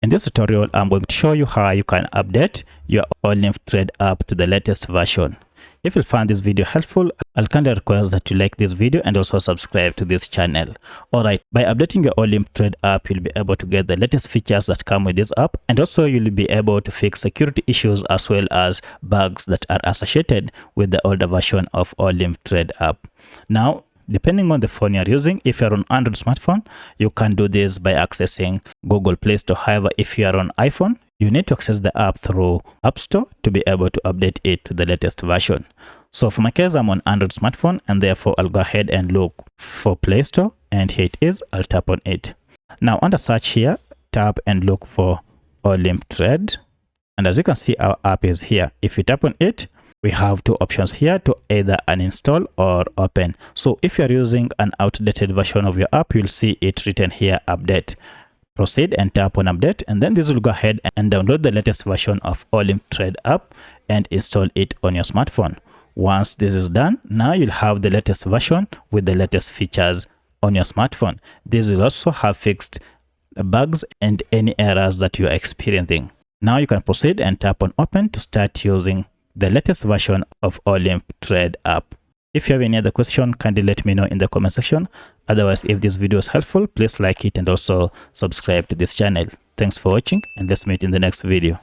In this tutorial, I'm going to show you how you can update your Olymp Trade app to the latest version. If you find this video helpful, I'll kindly request that you like this video and also subscribe to this channel. Alright, by updating your Olymp Trade app, you'll be able to get the latest features that come with this app, and also you'll be able to fix security issues as well as bugs that are associated with the older version of Olymp Trade app. Now, depending on the phone you're using, if you're on Android smartphone, you can do this by accessing Google Play Store. However, if you're on iPhone, you need to access the app through App Store to be able to update it to the latest version. So for my case, I'm on Android smartphone, and therefore I'll go ahead and look for Play Store, and here it is. I'll tap on it. Now under search here, tap and look for Olymp Trade. And as you can see, our app is here. If you tap on it, we have two options here to either uninstall or open. So if you're using an outdated version of your app, you'll see it written here, update. Proceed and tap on update, and then this will go ahead and download the latest version of Olymp Trade app and install it on your smartphone. Once this is done, now you'll have the latest version with the latest features on your smartphone. This will also have fixed bugs and any errors that you are experiencing. Now you can proceed and tap on open to start using the latest version of Olymp Trade app. If you have any other question, kindly let me know in the comment section. Otherwise, if this video is helpful, please like it and also subscribe to this channel. Thanks for watching, and let's meet in the next video.